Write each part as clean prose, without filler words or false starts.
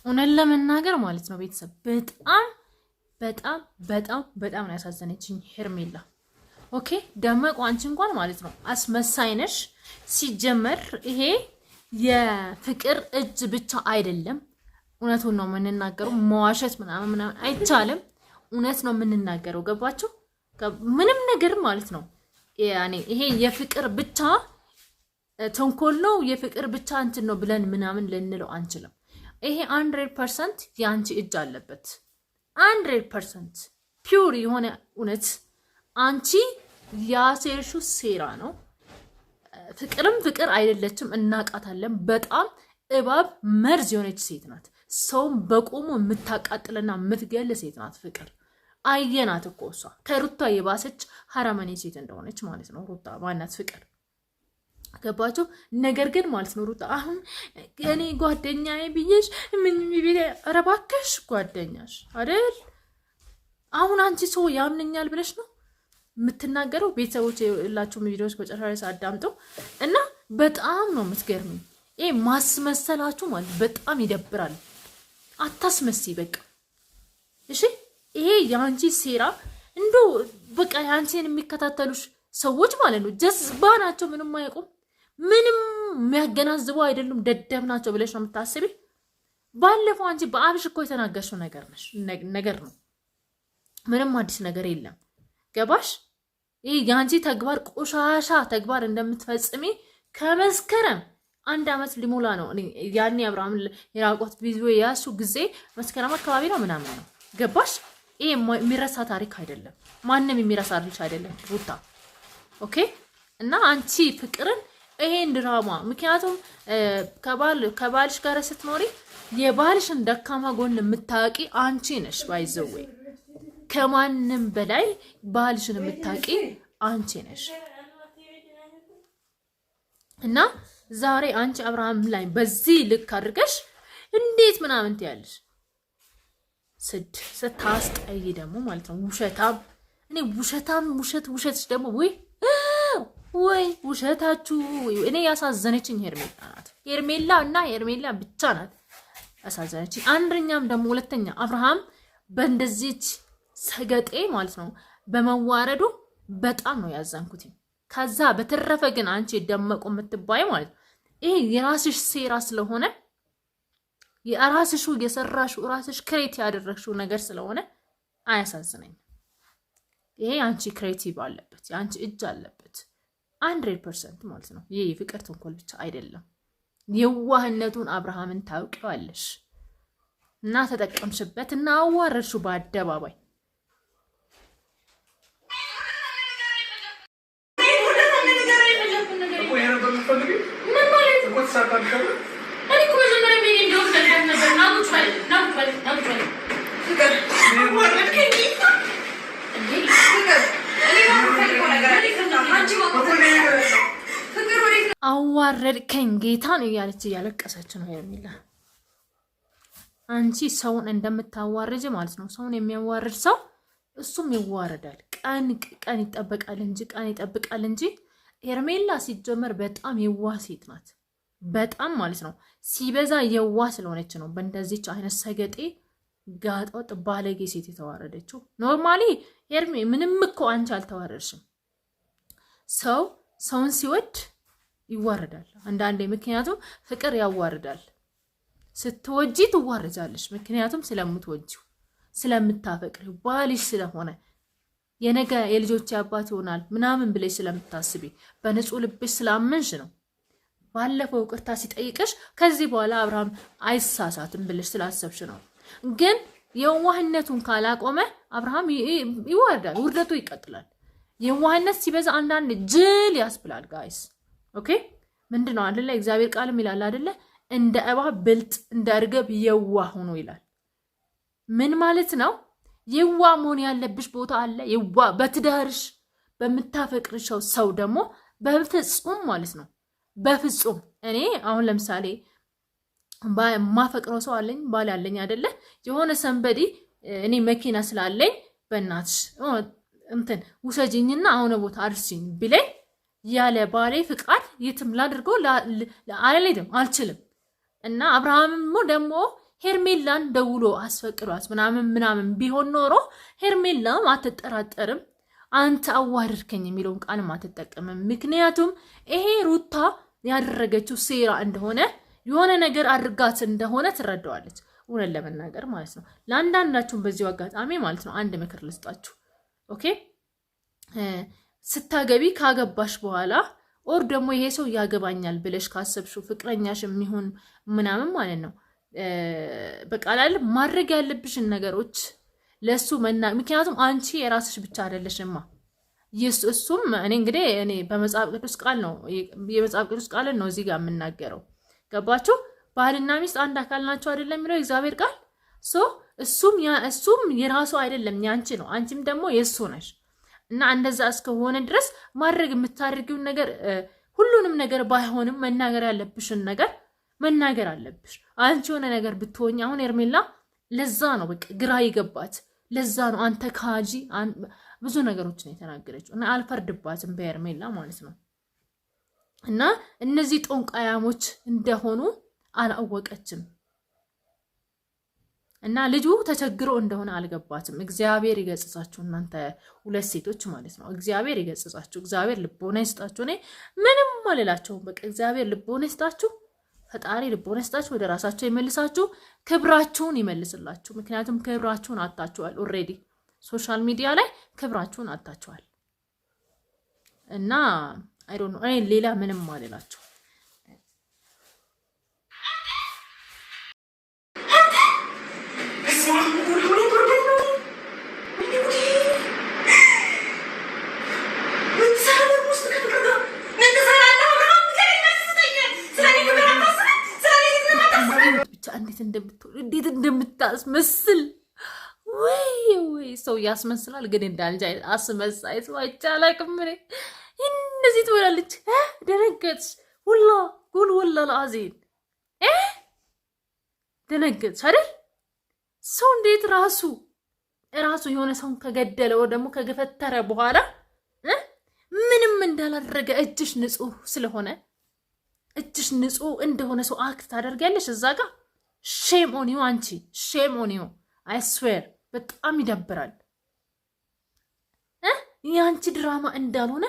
እውነት ለመናገር ማለት ነው ቤተሰብ በጣም በጣም በጣም በጣም ነው ያሳዘነችኝ ሄርሜላ። ኦኬ ደመቁ አንቺ እንኳን ማለት ነው አስመሳይ ነሽ። ሲጀመር ይሄ የፍቅር እጅ ብቻ አይደለም። እውነቱን ነው የምንናገረው። መዋሸት ምናምን አይቻልም። እውነት ነው የምንናገረው። ገባችሁ? ምንም ነገር ማለት ነው ያኔ ይሄ የፍቅር ብቻ ተንኮል ነው የፍቅር ብቻ እንትን ነው ብለን ምናምን ልንለው አንችልም። ይሄ 100% ያንቺ እጅ አለበት። 100% ፒውር የሆነ እውነት አንቺ ያሴርሽው ሴራ ነው። ፍቅርም ፍቅር አይደለችም፣ እናቃታለን። በጣም እባብ መርዝ የሆነች ሴት ናት። ሰውም በቆሙ የምታቃጥልና የምትገል ሴት ናት ፍቅር። አየናት እኮ እሷ ከሩታ የባሰች ሀረመኔ ሴት እንደሆነች ማለት ነው። ሩታ ማናት ፍቅር ገባችሁ? ነገር ግን ማለት ነው ሩታ አሁን እኔ ጓደኛዬ ብዬሽ ምን ቢቢ ረባከሽ ጓደኛሽ አይደል? አሁን አንቺ ሰው ያምነኛል ብለሽ ነው የምትናገረው? ቤተሰቦች የላችሁ ቪዲዮዎች በጨራሽ አዳምጠው እና በጣም ነው የምትገርሚኝ። ይሄ ማስመሰላችሁ ማለት በጣም ይደብራል። አታስመስይ በቃ እሺ። ይሄ ያንቺ ሴራ እንዶ በቃ ያንቺን የሚከታተሉሽ ሰዎች ማለት ነው ጀዝባ ናቸው። ምንም አያውቁም፣ ምንም የሚያገናዝቡ አይደሉም፣ ደደብ ናቸው ብለሽ ነው የምታስቢ። ባለፈው አንቺ በአብሽ እኮ የተናገርሽው ነገር ነው። ምንም አዲስ ነገር የለም። ገባሽ? ይሄ ያንቺ ተግባር ቆሻሻ ተግባር እንደምትፈጽሚ ከመስከረም 1 ዓመት ሊሞላ ነው። ያኔ አብርሃም የራቆት ቪዲዮ ያሱ ጊዜ መስከረም አካባቢ ነው ምናምን ነው። ገባሽ? ይሄ የሚረሳ ታሪክ አይደለም። ማንም የሚረሳልሽ አይደለም ሩታ። ኦኬ። እና አንቺ ፍቅርን ይሄን ድራማ ምክንያቱም ከባልሽ ጋር ስትኖሪ የባልሽን ደካማ ጎን የምታቂ አንቺ ነሽ። ባይዘዌ ከማንም በላይ ባልሽን የምታቂ አንቺ ነሽ። እና ዛሬ አንቺ አብርሃም ላይ በዚህ ልክ አድርገሽ እንዴት ምናምን ትያለሽ? ስታስጠይ ደግሞ ማለት ነው ውሸታም። እኔ ውሸትሽ ደግሞ ወይ ውሸታችሁ እኔ ያሳዘነችኝ ሄርሜላ ናት። ሄርሜላ ብቻ ናት ያሳዘነችኝ። አንደኛም ደግሞ ሁለተኛ አብርሃም በእንደዚች ሰገጤ ማለት ነው በመዋረዱ በጣም ነው ያዘንኩት። ከዛ በተረፈ ግን አንቺ ደመቁ የምትባይ ማለት ይሄ የራስሽ ሴራ ስለሆነ የራስሽ የሰራሽው ራስሽ ክሬት ያደረግሽው ነገር ስለሆነ አያሳዝነኝ። ይሄ አንቺ ክሬቲቭ አለበት፣ አንቺ እጅ አለበት 100% ማለት ነው። ይሄ ፍቅር ተንኮል ብቻ አይደለም። የዋህነቱን አብርሃምን ታውቂዋለሽ እና ተጠቀምሽበት እና አዋረድሽው በአደባባይ። አዋረድከኝ ጌታን እያለች እያለቀሰች ነው ሄርሜላ። አንቺ ሰውን እንደምታዋርጅ ማለት ነው። ሰውን የሚያዋርድ ሰው እሱም ይዋረዳል። ቀን ይጠብቃል እንጂ ሄርሜላ ሲጀመር በጣም የዋህ ሴት ናት። በጣም ማለት ነው ሲበዛ የዋህ ስለሆነች ነው በእንደዚች አይነት ሰገጤ ጋጦጥ ባለጌ ሴት የተዋረደችው። ኖርማሊ ሄርሜ ምንም እኮ አንቺ አልተዋረድሽም። ሰውን ሲወድ ይዋረዳል አንዳንዴ። ምክንያቱም ፍቅር ያዋርዳል። ስትወጂ ትዋረጃለሽ። ምክንያቱም ስለምትወጂው ስለምታፈቅሪው ባልሽ ስለሆነ የነገ የልጆች አባት ይሆናል ምናምን ብለሽ ስለምታስቢ በንጹህ ልብሽ ስላመንሽ ነው። ባለፈው ቅርታ ሲጠይቅሽ ከዚህ በኋላ አብርሃም አይሳሳትም ብለሽ ስላሰብሽ ነው። ግን የዋህነቱን ካላቆመ አብርሃም ይወርዳል፣ ውርደቱ ይቀጥላል። የዋህነት ሲበዛ አንዳንድ ጅል ያስብላል ጋይስ። ኦኬ ምንድነው አይደለ? እግዚአብሔር ቃልም ይላል አይደለ? እንደ እባብ ብልጥ እንደ እርግብ የዋህ ሆኖ ይላል። ምን ማለት ነው? የዋህ መሆን ያለብሽ ቦታ አለ። የዋህ በትዳርሽ በምታፈቅርሽው ሰው ደግሞ በፍጹም ማለት ነው በፍጹም። እኔ አሁን ለምሳሌ ማፈቅረው ሰው አለኝ፣ ባል አለኝ አይደለ? የሆነ ሰንበዲ እኔ መኪና ስላለኝ በእናትሽ እንትን ውሰጂኝና አሁን ቦታ አድርሽኝ ቢለኝ ያለ ባሌ ፍቃድ የትም ላድርገው አልሄድም፣ አልችልም። እና አብርሃምም ደግሞ ሄርሜላን ደውሎ አስፈቅዷት ምናምን ቢሆን ኖሮ ሄርሜላም አትጠራጠርም፣ አንተ አዋርድከኝ የሚለውን ቃልም አትጠቀምም። ምክንያቱም ይሄ ሩታ ያደረገችው ሴራ እንደሆነ የሆነ ነገር አድርጋት እንደሆነ ትረዳዋለች። እውነት ለመናገር ማለት ነው። ለአንዳንዳችሁም በዚሁ አጋጣሚ ማለት ነው አንድ ምክር ልስጣችሁ። ኦኬ ስታገቢ ካገባሽ በኋላ ኦር ደግሞ ይሄ ሰው ያገባኛል ብለሽ ካሰብሽው ፍቅረኛሽ የሚሆን ምናምን ማለት ነው በቃላል ማድረግ ያለብሽን ነገሮች ለሱ ምክንያቱም አንቺ የራስሽ ብቻ አይደለሽማ እሱም እኔ እንግዲህ እኔ በመጽሐፍ ቅዱስ ቃል ነው የመጽሐፍ ቅዱስ ቃልን ነው እዚህ ጋር የምናገረው። ገባችሁ? ባልና ሚስት አንድ አካል ናቸው አይደለም የሚለው እግዚአብሔር ቃል። እሱም የራሱ አይደለም ያንቺ ነው፣ አንቺም ደግሞ የሱ ነሽ። እና እንደዛ እስከሆነ ድረስ ማድረግ የምታደርጊውን ነገር ሁሉንም ነገር ባይሆንም መናገር ያለብሽን ነገር መናገር አለብሽ። አንቺ የሆነ ነገር ብትሆኝ አሁን ሄርሜላ ለዛ ነው በቃ ግራ ይገባት። ለዛ ነው አንተ ካጂ ብዙ ነገሮችን የተናገረችው እና አልፈርድባትም በሄርሜላ ማለት ነው። እና እነዚህ ጦንቃያሞች እንደሆኑ አላወቀችም እና ልጁ ተቸግሮ እንደሆነ አልገባትም። እግዚአብሔር ይገጽጻችሁ እናንተ ሁለት ሴቶች ማለት ነው። እግዚአብሔር ይገጽጻችሁ፣ እግዚአብሔር ልቦና ይስጣችሁ። እኔ ምንም አልላቸውም። በቃ እግዚአብሔር ልቦና ይስጣችሁ፣ ፈጣሪ ልቦና ይስጣችሁ፣ ወደ ራሳችሁ ይመልሳችሁ፣ ክብራችሁን ይመልስላችሁ። ምክንያቱም ክብራችሁን አጣችኋል። ኦልሬዲ ሶሻል ሚዲያ ላይ ክብራችሁን አጣችኋል እና አይ ዶንት ኖ እኔ ሌላ ምንም አልላቸው። እንዴት እንደምታስመስል ወይ ሰው ያስመስላል። ግን እንዳልጃ አስመሳይ ሰው አይቻላቅም። እንደዚህ ትወላለች። ደነገጥሽ ሁላ ጉል ወላ ለአዜን ደነገጥሽ አይደል? ሰው እንዴት ራሱ የሆነ ሰውን ከገደለ ወይ ደግሞ ከገፈተረ በኋላ ምንም እንዳላደረገ እጅሽ ንጹህ ስለሆነ እጅሽ ንጹህ እንደሆነ ሰው አክት ታደርጊያለሽ እዛ ጋር። ሼም ኦን ዩ አንቺ፣ ሼም ኦን ዩ አይ ስዌር። በጣም ይደብራል። የአንቺ ድራማ እንዳልሆነ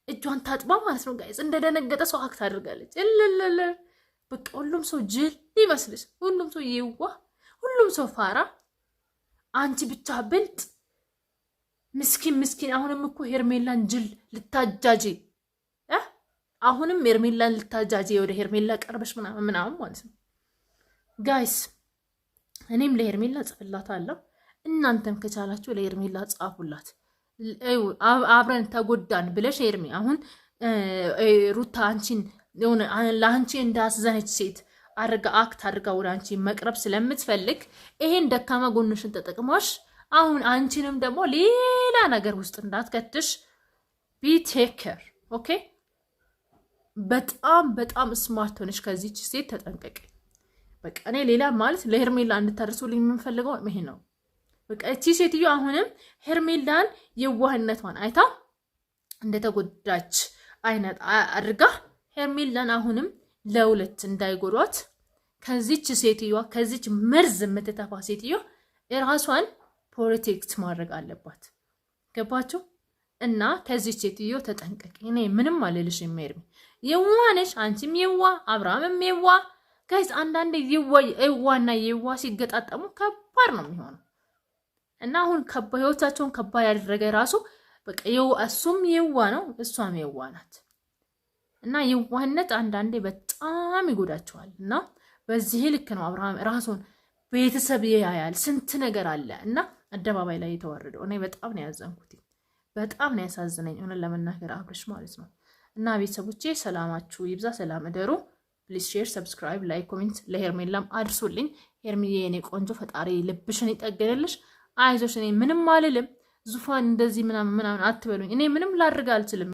እጇን ታጥባ ማለት ነው ጋይስ፣ እንደደነገጠ ሰው አክት አድርጋለች። እልልል በቃ ሁሉም ሰው ጅል ይመስልሽ፣ ሁሉም ሰው ይዋ፣ ሁሉም ሰው ፋራ፣ አንቺ ብቻ ብልጥ ምስኪን። አሁንም እኮ ሄርሜላን ጅል ልታጃጂ አሁንም ሄርሜላን ልታጃጂ ወደ ሄርሜላ ቀርበሽ ምናምን ማለት ነው ጋይስ። እኔም ለሄርሜላ ጽፍላታለሁ፣ እናንተም ከቻላችሁ ለሄርሜላ ጻፉላት። አብረን ተጎዳን ብለሽ ሄርሜ አሁን ሩታ አንቺን ለአንቺ እንዳስዘነች ሴት አድርጋ አክት አድርጋ ወደ አንቺ መቅረብ ስለምትፈልግ ይሄን ደካማ ጎንሽን ተጠቅሞሽ አሁን አንቺንም ደግሞ ሌላ ነገር ውስጥ እንዳትከትሽ ቢ ቴክ ኬር ኦኬ። በጣም ስማርት ሆነሽ ከዚች ሴት ተጠንቀቂ። በቃ እኔ ሌላ ማለት ለሄርሜላ እንድታደርሱልኝ የምንፈልገው ይሄ ነው። በቃ እቺ ሴትዮ አሁንም ሄርሜላን የዋህነቷን አይታ እንደተጎዳች አይነት አድርጋ ሄርሜላን አሁንም ለሁለት እንዳይጎዷት ከዚች ሴትዮዋ ከዚች መርዝ የምትተፋ ሴትዮ የራሷን ፕሮቴክት ማድረግ አለባት። ገባችሁ? እና ከዚች ሴትዮ ተጠንቀቂ። እኔ ምንም አልልሽም ሄርሜ፣ የዋነሽ አንቺም የዋ አብርሃምም የዋ ጋይስ። አንዳንዴ የዋና የዋ ሲገጣጠሙ ከባድ ነው የሚሆነው። እና አሁን ህይወታቸውን ከባድ ያደረገ ራሱ በቃ እሱም የዋ ነው እሷም የዋ ናት። እና የዋህነት አንዳንዴ በጣም ይጎዳቸዋል። እና በዚህ ልክ ነው አብርሃም ራሱን ቤተሰብ ያያል፣ ስንት ነገር አለ እና አደባባይ ላይ የተወረደው። እኔ በጣም ነው ያዘንኩት፣ በጣም ነው ያሳዝነኝ ሆነ ለመናገር አብርሽ ማለት ነው። እና ቤተሰቦቼ ሰላማችሁ ይብዛ፣ ሰላም እደሩ። ፕሊዝ ሼር፣ ሰብስክራይብ፣ ላይክ፣ ኮሜንት ለሄርሜላም አድርሱልኝ። ሄርሚዬ የኔ ቆንጆ ፈጣሪ ልብሽን ይጠገንልሽ። አይዞሽ፣ እኔ ምንም አልልም። ዙፋን እንደዚህ ምናምን አትበሉኝ። እኔ ምንም ላድርግ አልችልም።